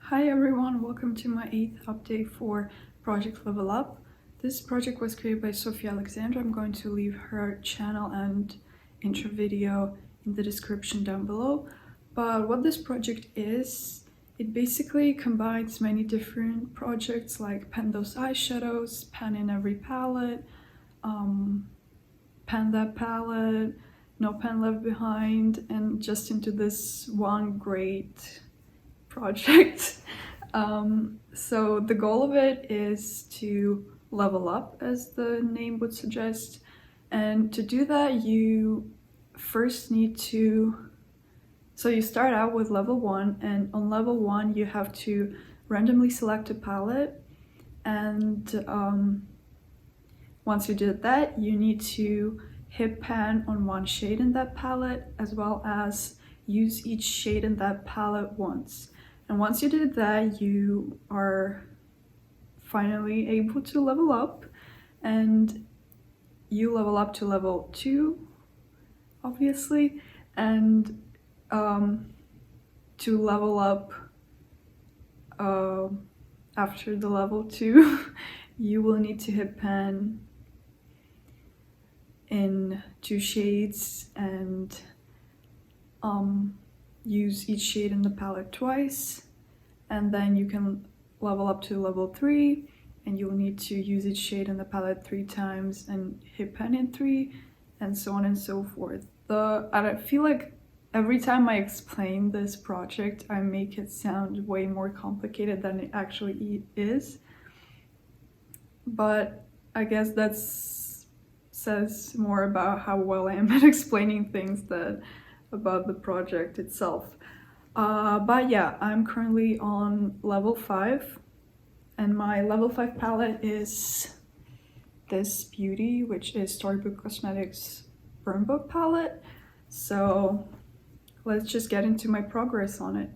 Hi everyone, welcome to my 8th update for Project Level Up. This project was created by Sophia Alexandra. I'm going to leave her channel and intro video in the description down below. But what this project is, it basically combines many different projects like pen those eyeshadows, pen in every palette, pen that palette, no pen left behind, and just into this one great project. So the goal of it is to level up, as the name would suggest, and to do that you first need to, so you start out with level 1, and on level 1 you have to randomly select a palette, and once you did that you need to hit pan on one shade in that palette, as well as use each shade in that palette once. And once you did that, you are finally able to level up, and you level up to level 2, obviously, and to level up after the level 2, you will need to hit pan in 2 shades and use each shade in the palette twice, and then you can level up to level 3, and you'll need to use each shade in the palette 3 times and hit pen in 3, and so on and so forth. I feel like every time I explain this project I make it sound way more complicated than it actually is, but I guess that says more about how well I am at explaining things than about the project itself. But yeah, I'm currently on level 5, and my level 5 palette is this beauty, which is Storybook Cosmetics Burn Book palette. So let's just get into my progress on it.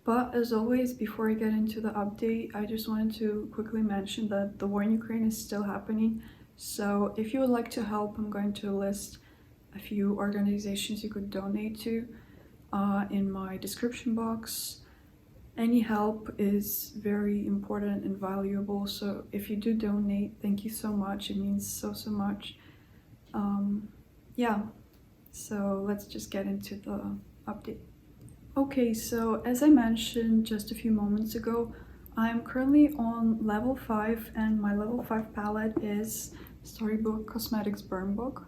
But as always, before I get into the update, I just wanted to quickly mention that the war in Ukraine is still happening. So if you would like to help, I'm going to list a few organizations you could donate to in my description box. Any help is very important and valuable, so if you do donate, thank you so much. It means so much. Yeah, so let's just get into the update. Okay, so as I mentioned just a few moments ago, I'm currently on level 5, and my level 5 palette is Storybook Cosmetics Burn Book.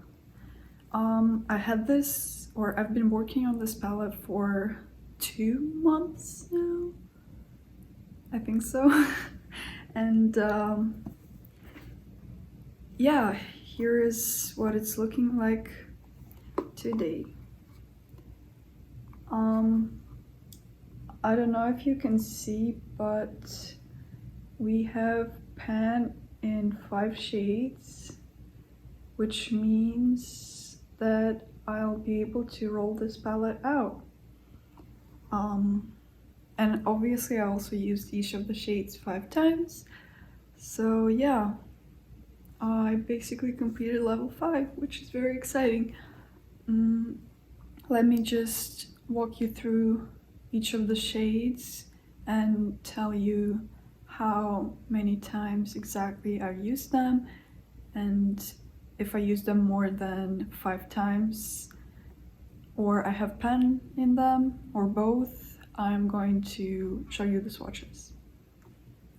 I've been working on this palette for 2 months now, I think so. And yeah, here is what it's looking like today. I don't know if you can see, but we have pan in 5 shades, which means that I'll be able to roll this palette out. And obviously I also used each of the shades 5 times. So yeah, I basically completed level 5, which is very exciting. Let me just walk you through each of the shades and tell you how many times exactly I've used them, and if I use them more than 5 times, or I have pen in them, or both, I'm going to show you the swatches.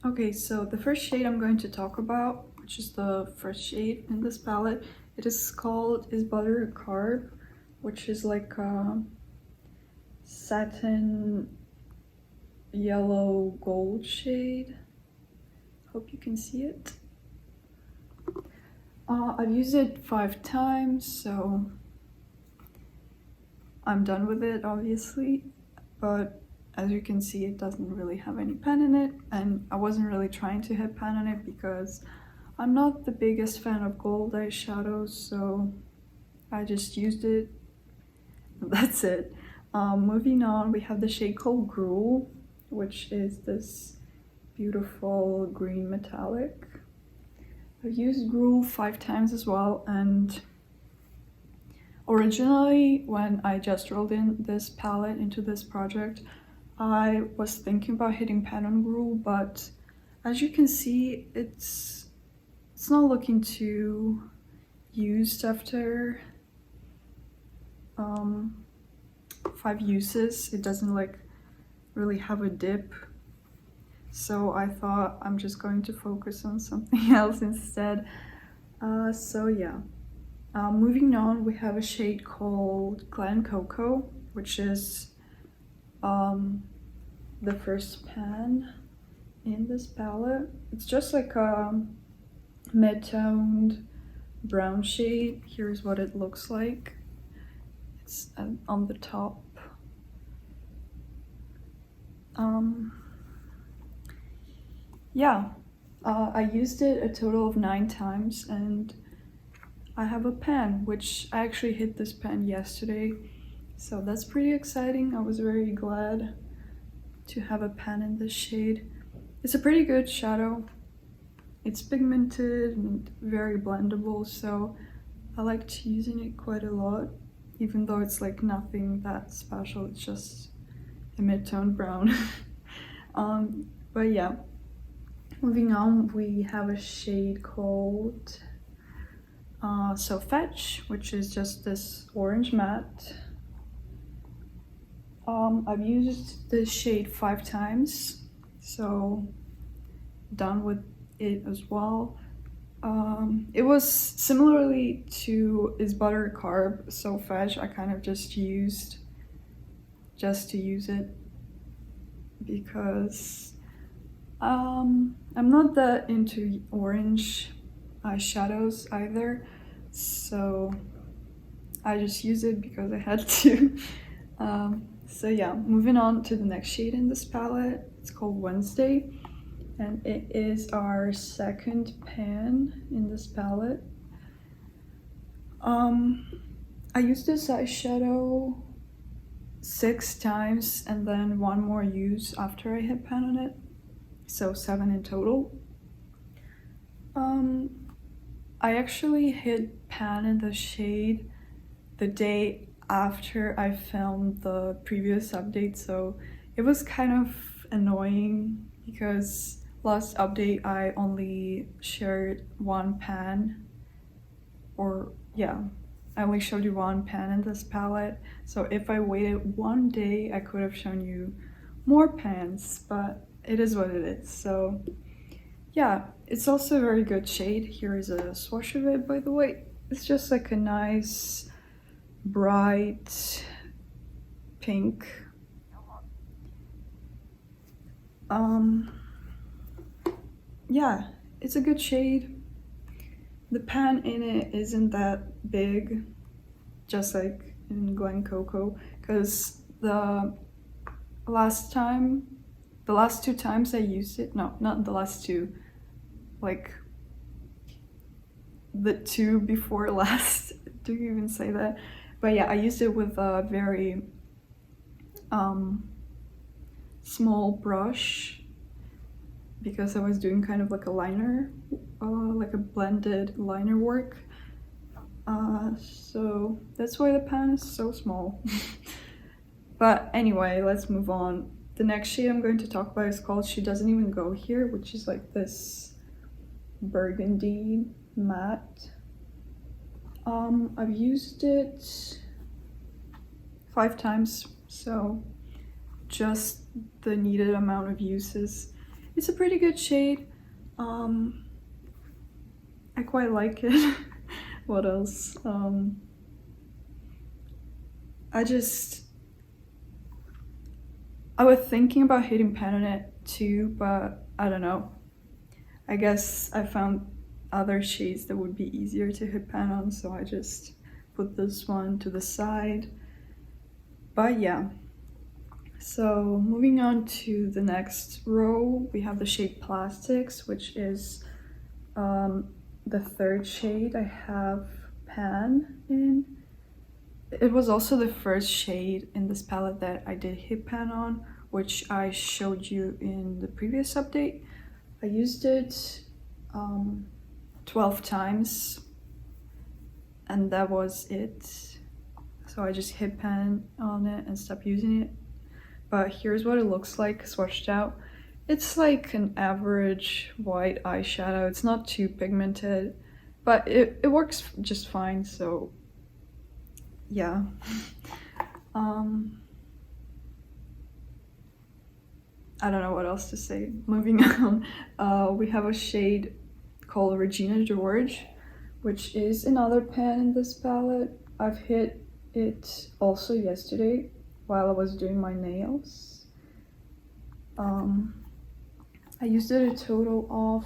Okay, so the first shade I'm going to talk about, which is the first shade in this palette, it is called Is Butter a Carb, which is like a satin yellow gold shade. Hope you can see it. I've used it 5 times, so I'm done with it, obviously, but as you can see, it doesn't really have any pen in it, and I wasn't really trying to hit pen on it because I'm not the biggest fan of gold eyeshadows, so I just used it. That's it. Moving on, we have the shade called Gruel, which is this beautiful green metallic. I've used Gruel 5 times as well, and originally when I just rolled in this palette into this project, I was thinking about hitting pan on gruel, but as you can see, it's not looking too used after 5 uses. It doesn't like really have a dip, so I thought I'm just going to focus on something else instead. So yeah, moving on, we have a shade called Glen Cocoa, which is the first pan in this palette. It's just like a mid-toned brown shade. Here's what it looks like. It's on the top. Yeah, I used it a total of 9 times, and I have a pan, which I actually hit this pan yesterday, so that's pretty exciting. I was very glad to have a pan in this shade. It's a pretty good shadow. It's pigmented and very blendable, so I liked using it quite a lot, even though it's like nothing that special. It's just a mid-tone brown. But yeah, moving on, we have a shade called So Fetch, which is just this orange matte. I've used this shade 5 times, so done with it as well. It was similarly to Is Butter a Carb, So Fetch. I kind of just used to use it because I'm not that into orange eyeshadows either, so I just use it because I had to. So yeah, moving on to the next shade in this palette. It's called Wednesday, and it is our second pan in this palette. I used this eyeshadow 6 times and then 1 more use after I hit pan on it, so 7 in total. I actually hit pan in the shade the day after I filmed the previous update, so it was kind of annoying because last update I only shared 1 pan, or yeah, I only showed you 1 pan in this palette, so if I waited 1 day I could have shown you more pans, but it is what it is. So yeah, it's also a very good shade. Here is a swatch of it, by the way. It's just like a nice bright pink. Yeah, it's a good shade. The pan in it isn't that big, just like in Glen Cocoa, because the last 2 times I used it, no, not the last 2, like the 2 before last, do you even say that? But yeah, I used it with a very small brush because I was doing kind of like a liner, like a blended liner work. So that's why the pan is so small. But anyway, let's move on. The next shade I'm going to talk about is called She Doesn't Even Go Here, which is like this burgundy matte. I've used it 5 times, so just the needed amount of uses. It's a pretty good shade. I quite like it. What else? I was thinking about hitting pan on it too, but I don't know. I guess I found other shades that would be easier to hit pan on, so I just put this one to the side. But yeah, so moving on to the next row, we have the shade Plastics, which is the 3rd shade I have pan in. It was also the first shade in this palette that I did hit pan on, which I showed you in the previous update. I used it 12 times, and that was it. So I just hit pan on it and stopped using it. but here's what it looks like swatched out. It's like an average white eyeshadow. It's not too pigmented, but it works just fine, so yeah. I don't know what else to say. Moving on, we have a shade called Regina George, which is another pan in this palette. I've hit it also yesterday while I was doing my nails. I used it a total of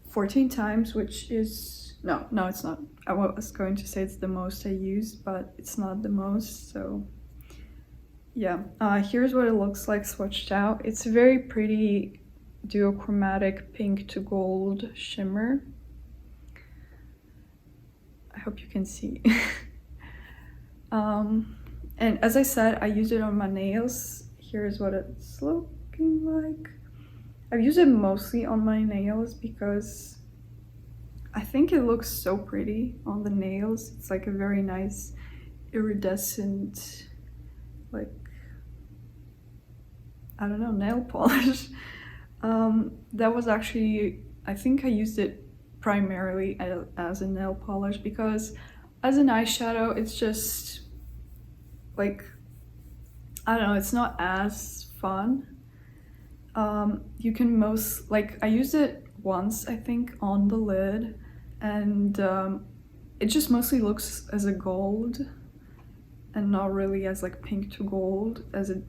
14 times, which is no, it's not. I was going to say it's the most I used, but it's not the most, so yeah. Here's what it looks like swatched out. It's a very pretty duochromatic pink to gold shimmer. I hope you can see. And as I said, I used it on my nails. Here's what it's looking like. I've used it mostly on my nails because I think it looks so pretty on the nails. It's like a very nice iridescent, like, I don't know, nail polish. That was actually, I think I used it primarily as a nail polish because as an eyeshadow, it's just like, I don't know, it's not as fun. You can I used it once, I think, on the lid, and it just mostly looks as a gold and not really as like pink to gold as it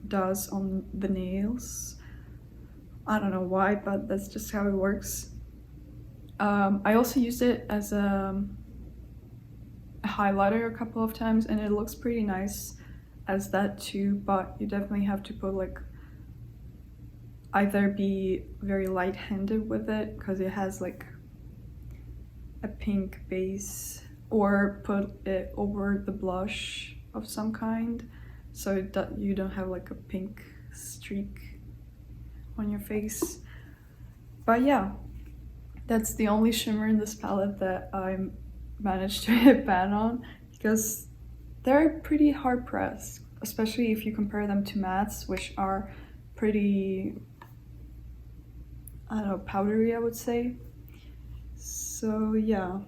does on the nails. I don't know why, but that's just how it works. I also used it as a highlighter a couple of times, and it looks pretty nice as that too, but you definitely have to put like either be very light-handed with it because it has like a pink base, or put it over the blush of some kind so that you don't have like a pink streak on your face. But yeah, that's the only shimmer in this palette that I managed to hit pan on because they're pretty hard pressed, especially if you compare them to mattes, which are pretty, I don't know, powdery, I would say. So yeah,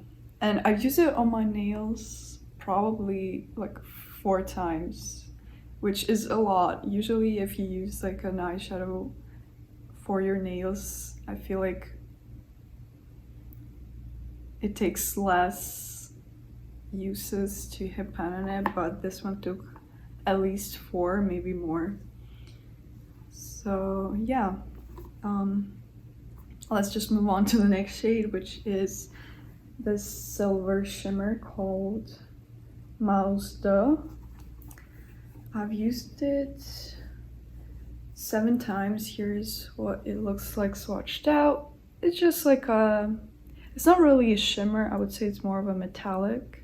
and I've used it on my nails probably like 4 times, which is a lot. Usually if you use like an eyeshadow for your nails, I feel like it takes less uses to hit pan on it, but this one took at least 4, maybe more. So yeah, let's just move on to the next shade, which is this silver shimmer called Mouse d'Or. I've used it 7 times. Here's what it looks like swatched out. It's just like it's not really a shimmer, I would say it's more of a metallic.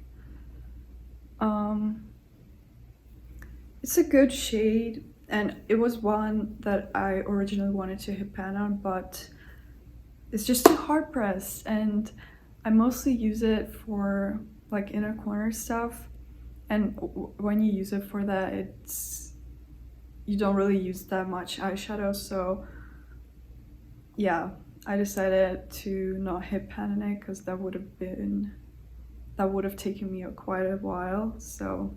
It's a good shade, and it was one that I originally wanted to hit pan on, but it's just too hard pressed, and I mostly use it for like inner corner stuff, and when you use it for that, you don't really use that much eyeshadow, so yeah, I decided to not hit pan on it because that would have taken me quite a while, so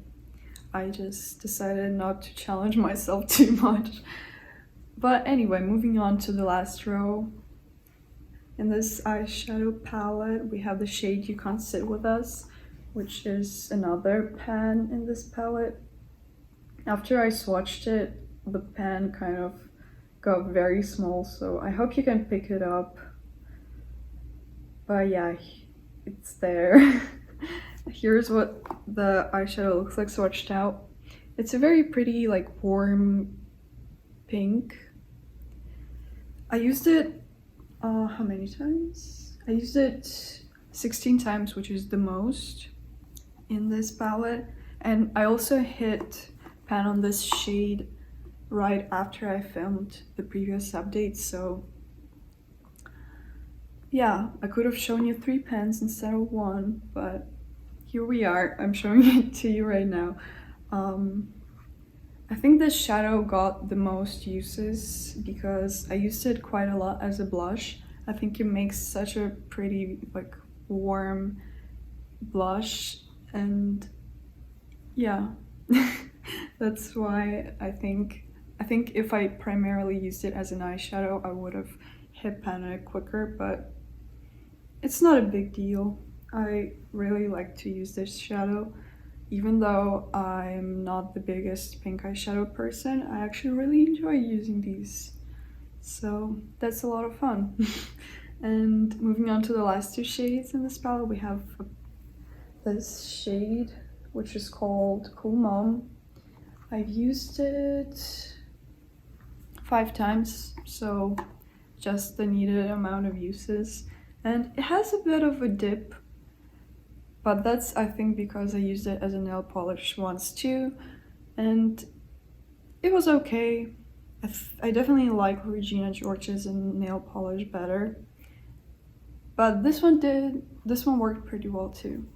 I just decided not to challenge myself too much. But anyway, moving on to the last row. In this eyeshadow palette, we have the shade You Can't Sit With Us, which is another pan in this palette. After I swatched it, the pan kind of got very small, so I hope you can pick it up. But yeah, it's there. Here's what the eyeshadow looks like swatched out. It's a very pretty, like, warm pink. I used it how many times? I used it 16 times, which is the most in this palette, and I also hit pan on this shade right after I filmed the previous update, so yeah, I could have shown you 3 pans instead of 1, but here we are. I'm showing it to you right now. I think this shadow got the most uses because I used it quite a lot as a blush. I think it makes such a pretty, like, warm blush, and yeah, that's why I think if I primarily used it as an eyeshadow, I would have hit pan it quicker, but it's not a big deal. I really like to use this shadow. Even though I'm not the biggest pink eyeshadow person, I actually really enjoy using these. So that's a lot of fun. And moving on to the last two shades in this palette, we have this shade, which is called Cool Mom. I've used it 5 times, so just the needed amount of uses. And it has a bit of a dip, but that's, I think, because I used it as a nail polish once too, and it was okay. I definitely like Regina George's nail polish better, but this one worked pretty well too.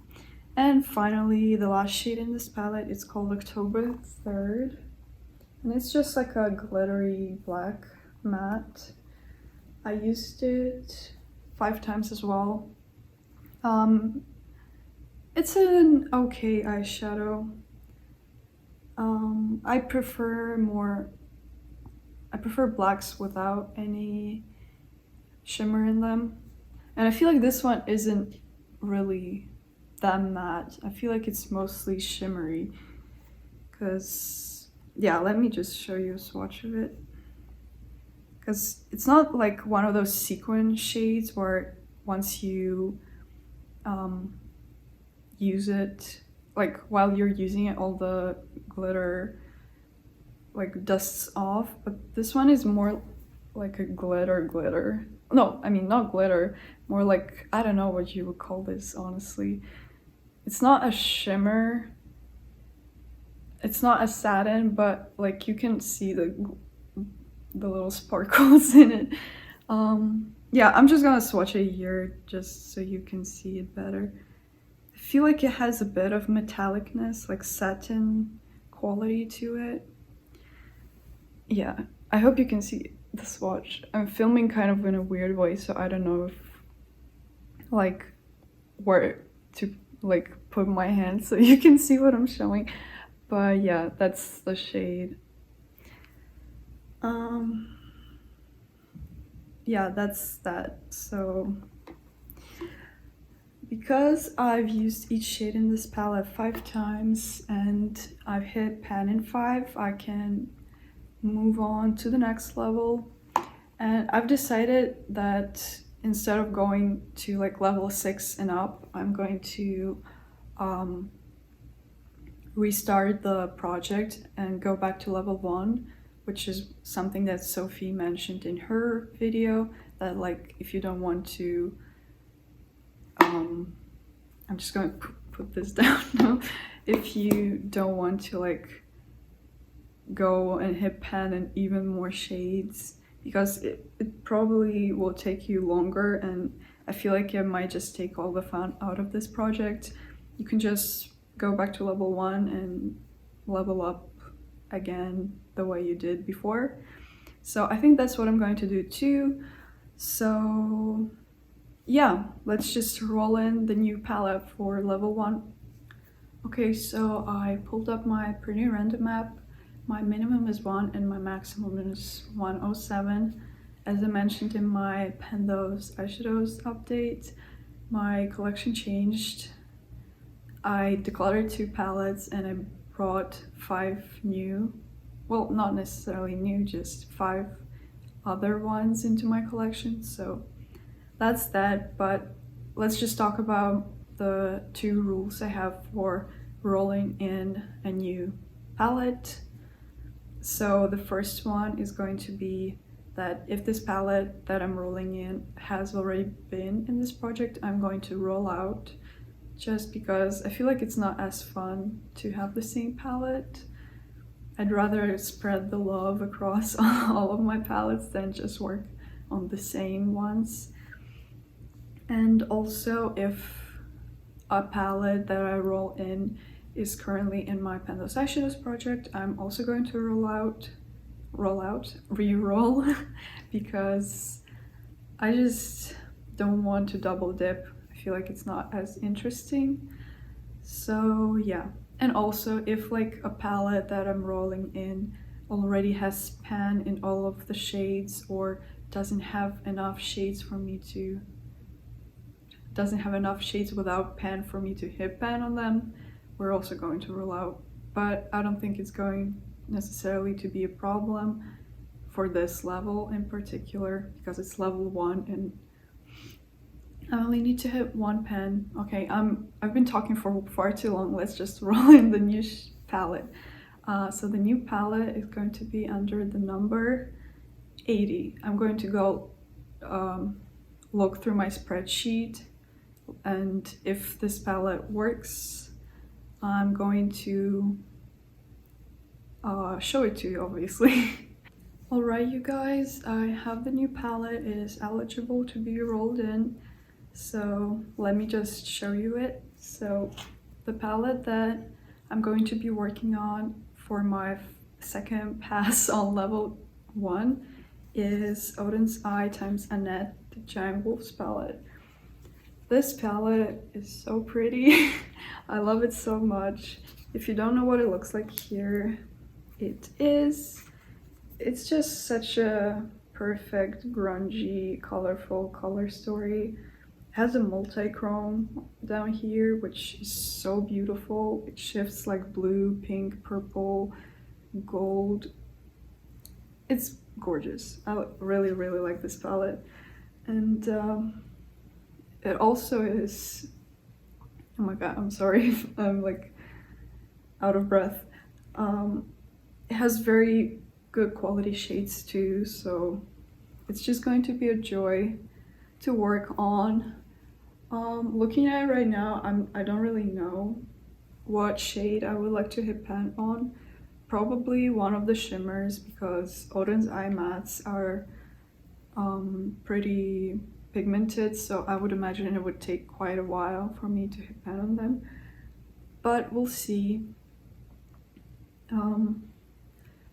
And finally, the last shade in this palette, it's called October 3rd, and it's just like a glittery black matte. I used it 5 times as well. It's an okay eyeshadow. I prefer blacks without any shimmer in them. And I feel like this one isn't really that matte. I feel like it's mostly shimmery. Because, yeah, let me just show you a swatch of it. Because it's not like one of those sequin shades where once you use it, like while you're using it, all the glitter like dusts off, but this one is more like a glitter. No, I mean not glitter, more like, I don't know what you would call this, honestly. It's not a shimmer, it's not a satin, but like you can see the little sparkles in it. Yeah, I'm just gonna swatch it here just so you can see it better. I feel like it has a bit of metallicness, like satin quality to it. Yeah, I hope you can see the swatch. I'm filming kind of in a weird way, so I don't know if like where to like put my hand so you can see what I'm showing. But yeah, that's the shade. Yeah, that's that. So because I've used each shade in this palette 5 times and I've hit pan in 5, I can move on to the next level. And I've decided that instead of going to like level 6 and up, I'm going to restart the project and go back to level 1, which is something that Sophie mentioned in her video, that like if you don't want to I'm just going to put this down now. If you don't want to like go and hit pan and even more shades, because it probably will take you longer, and I feel like it might just take all the fun out of this project. You can just go back to level 1 and level up again the way you did before. So I think that's what I'm going to do too. So yeah, let's just roll in the new palette for level 1. Okay, so I pulled up my pretty random map. My minimum is 1 and my maximum is 107. As I mentioned in my Pendos Eyeshadows update, my collection changed. I decluttered 2 palettes and I brought 5 new, well, not necessarily new, just 5 other ones into my collection. So that's that, but let's just talk about the 2 rules I have for rolling in a new palette. So the first one is going to be that if this palette that I'm rolling in has already been in this project, I'm going to roll out, just because I feel like it's not as fun to have the same palette. I'd rather spread the love across all of my palettes than just work on the same ones. And also, if a palette that I roll in is currently in my Pentos Eyeshadows project. I'm also going to re-roll because I just don't want to double dip. I feel like it's not as interesting. So yeah, and also if like a palette that I'm rolling in already has pan in all of the shades or doesn't have enough shades without pan for me to hit pan on them, we're also going to roll out. But I don't think it's going necessarily to be a problem for this level in particular because it's level 1 and I only need to hit one pan. Okay, I've been talking for far too long. Let's just roll in the new palette. So the new palette is going to be under the number 80. I'm going to go look through my spreadsheet, and if this palette works, I'm going to show it to you, obviously. Alright, you guys, I have the new palette. It is eligible to be rolled in. So let me just show you it. So the palette that I'm going to be working on for my second pass on level 1 is Odin's Eye times Annette, the Giant Wolves palette. This palette is so pretty. I love it so much. If you don't know what it looks like, here it is. It's just such a perfect, grungy, colorful color story. It has a multi-chrome down here, which is so beautiful. It shifts like blue, pink, purple, gold. It's gorgeous. I really, really like this palette. And it also is, oh my god, I'm sorry, I'm like out of breath. It has very good quality shades too, so it's just going to be a joy to work on. Looking at it right now, I don't really know what shade I would like to hit pan on. Probably one of the shimmers because Odin's Eye mattes are pretty pigmented, so I would imagine it would take quite a while for me to hit pan on them, but we'll see.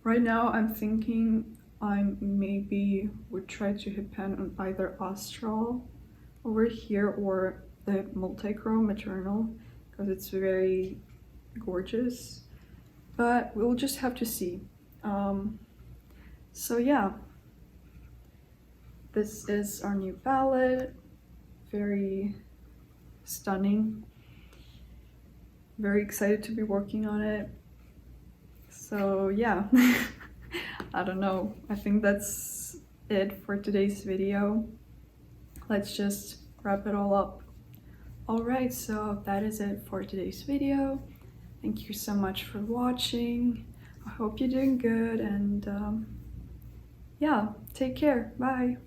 Right now I'm thinking I maybe would try to hit pan on either Astral over here or the multi-chrome Eternal because it's very gorgeous, but we'll just have to see. So yeah, this is our new palette. Very stunning. Very excited to be working on it. So yeah, I don't know. I think that's it for today's video. Let's just wrap it all up. Alright, so that is it for today's video. Thank you so much for watching. I hope you're doing good and yeah, take care. Bye.